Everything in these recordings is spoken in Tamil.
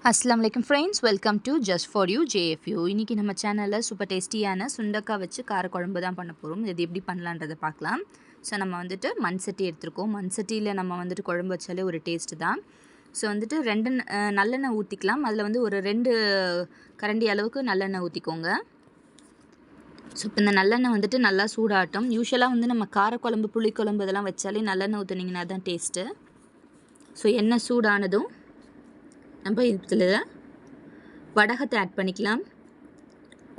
அஸ்ஸலாமு அலைக்கும் friends, welcome to just for you JFU. இன்றைக்கி நம்ம சேனலில் சூப்பர் டேஸ்டியான சுண்டக்காய் வச்சு காரக்குழம்பு தான் பண்ண போகிறோம். இது எப்படி பண்ணலான்றதை பார்க்கலாம். ஸோ நம்ம வந்துட்டு மண் சட்டி எடுத்துருக்கோம். மண் சட்டியில் நம்ம வந்துட்டு குழம்பு வச்சாலே ஒரு டேஸ்ட்டு தான். ஸோ வந்துட்டு நல்லெண்ணெய் ஊற்றிக்கலாம். அதில் வந்து ஒரு 2 கரண்டி அளவுக்கு நல்லெண்ணெய் ஊற்றிக்கோங்க. ஸோ இப்போ இந்த நல்லெண்ணெய் வந்துட்டு நல்லா சூடாகட்டும். யூஸ்வலாக வந்து நம்ம காரக்குழம்பு, புளிக்குழம்பு இதெல்லாம் வச்சாலே நல்லெண்ணெய் ஊற்றுனீங்கன்னா தான் டேஸ்ட்டு. ஸோ எண்ணெய் சூடானதும் நம்ம இதில் வடகத்தை ஆட் பண்ணிக்கலாம்.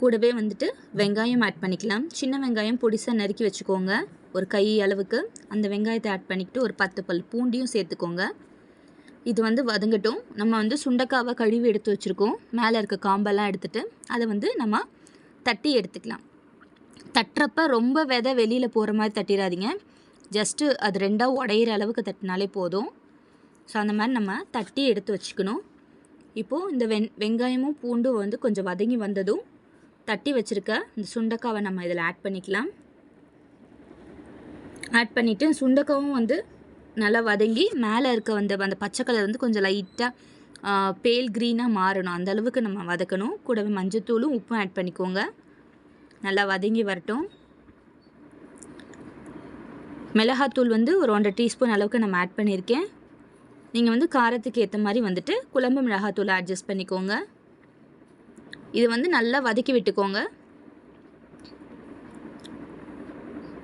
கூடவே வந்துட்டு வெங்காயம் ஆட் பண்ணிக்கலாம். சின்ன வெங்காயம் பொடிசாக நறுக்கி வச்சுக்கோங்க, ஒரு கை அளவுக்கு. அந்த வெங்காயத்தை ஆட் பண்ணிவிட்டு ஒரு 10 பல் பூண்டியும் சேர்த்துக்கோங்க. இது வந்து வதங்கட்டும். நம்ம வந்து சுண்டைக்காவை கழுவி எடுத்து வச்சுருக்கோம். மேலே இருக்க காம்பெல்லாம் எடுத்துகிட்டு அதை வந்து நம்ம தட்டி எடுத்துக்கலாம். தட்டுறப்ப ரொம்ப விதை வெளியில் போகிற மாதிரி தட்டிடாதீங்க. ஜஸ்ட்டு அது 2ஆக உடையிற அளவுக்கு தட்டினாலே போதும். ஸோ அந்த மாதிரி நம்ம தட்டி எடுத்து வச்சுக்கணும். இப்போது இந்த வெங்காயமும் பூண்டும் வந்து கொஞ்சம் வதங்கி வந்ததும் தட்டி வச்சுருக்க இந்த சுண்டைக்காவை நம்ம இதில் ஆட் பண்ணிக்கலாம். ஆட் பண்ணிவிட்டு சுண்டைக்காவும் வந்து நல்லா வதங்கி மேலே இருக்க அந்த பச்சை கலர் வந்து கொஞ்சம் லைட்டாக பேல் க்ரீனாக மாறணும். அந்த அளவுக்கு நம்ம வதக்கணும். கூடவே மஞ்சத்தூளும் உப்பும் ஆட் பண்ணிக்கோங்க. நல்லா வதங்கி வரட்டும். மிளகாத்தூள் வந்து ஒரு 1.5 டீஸ்பூன் அளவுக்கு நம்ம ஆட் பண்ணியிருக்கேன். நீங்கள் வந்து காரத்துக்கு ஏற்ற மாதிரி வந்துட்டு குழம்பு மிளகாத்தூளை அட்ஜஸ்ட் பண்ணிக்கோங்க. இது வந்து நல்லா வதக்கி விட்டுக்கோங்க.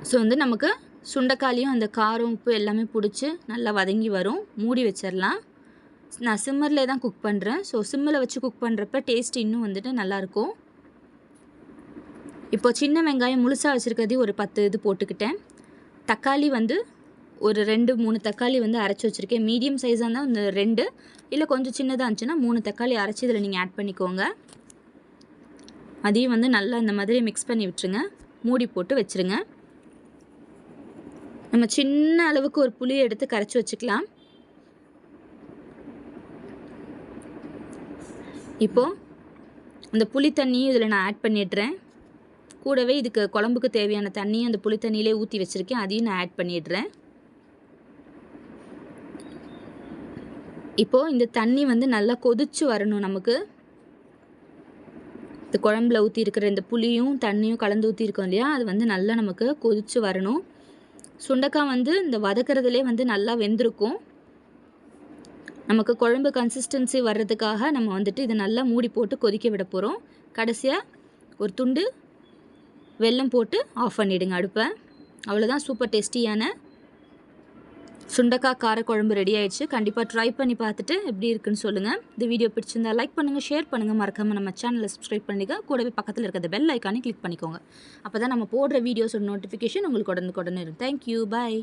ஸோ வந்து நமக்கு சுண்டைக்காலையும் அந்த காரம் உப்பு எல்லாமே பிடிச்சி நல்லா வதங்கி வரும். மூடி வச்சிடலாம். நான் சிம்மரில் தான் குக் பண்ணுறேன். ஸோ சிம்மில் வச்சு குக் பண்ணுறப்ப டேஸ்ட் இன்னும் வந்துட்டு நல்லாயிருக்கும். இப்போ சின்ன வெங்காயம் முழுசாக வச்சுருக்கிறதே ஒரு 10 இது போட்டுக்கிட்டேன். தக்காளி வந்து ஒரு 2-3 தக்காளி வந்து அரைச்சி வச்சுருக்கேன். மீடியம் சைஸாக இருந்தால் இந்த 2, இல்லை கொஞ்சம் சின்னதாக இருந்துச்சுன்னா 3 தக்காளி அரைச்சி இதில் நீங்கள் ஆட் பண்ணிக்கோங்க. அதையும் வந்து நல்லா இந்த மாதிரி மிக்ஸ் பண்ணி விட்டுருங்க. மூடி போட்டு வச்சுருங்க. நம்ம சின்ன அளவுக்கு ஒரு புளியை எடுத்து கரைச்சி வச்சுக்கலாம். இப்போது அந்த புளி தண்ணியும் இதில் நான் ஆட் பண்ணிடுறேன். கூடவே இதுக்கு குழம்புக்கு தேவையான தண்ணியும் அந்த புளி தண்ணியிலே ஊற்றி வச்சுருக்கேன். அதையும் நான் ஆட் பண்ணிடுறேன். இப்போது இந்த தண்ணி வந்து நல்லா கொதிச்சு வரணும். நமக்கு இந்த குழம்புல ஊற்றி இருக்கிற இந்த புளியும் தண்ணியும் கலந்து ஊற்றிருக்கோம் இல்லையா, அது வந்து நல்லா நமக்கு கொதிச்சு வரணும். சுண்டைக்காய் வந்து இந்த வதக்கிறதுலே வந்து நல்லா வெந்திருக்கும். நமக்கு குழம்பு கன்சிஸ்டன்சி வர்றதுக்காக நம்ம வந்துட்டு இதை நல்லா மூடி போட்டு கொதிக்க விட போகிறோம். கடைசியாக ஒரு துண்டு வெல்லம் போட்டு ஆஃப் பண்ணிவிடுங்க அடுப்பை. அவ்வளோதான், சூப்பர் டேஸ்டியான சுண்டைக்காய் காரக்குழம்பு ரெடி ஆயிடுச்சு. கண்டிப்பாக ட்ரை பண்ணி பார்த்துட்டு எப்படி இருக்குன்னு சொல்லுங்கள். இந்த வீடியோ பிடிச்சிருந்தா லைக் பண்ணுங்கள், ஷேர் பண்ணுங்கள். மறக்காமல் நம்ம சேனலை சப்ஸ்கிரைப் பண்ணிக்க. கூடவே பக்கத்தில் இருக்கிற பெல் ஐக்கானே கிளிக் பண்ணிக்கோங்க. அப்போ தான் நம்ம போடுற வீடியோஸோட நோட்டிஃபிகேஷன் உங்களுக்கு உடனுக்குடனே இருக்கும். தேங்க்யூ, பாய்.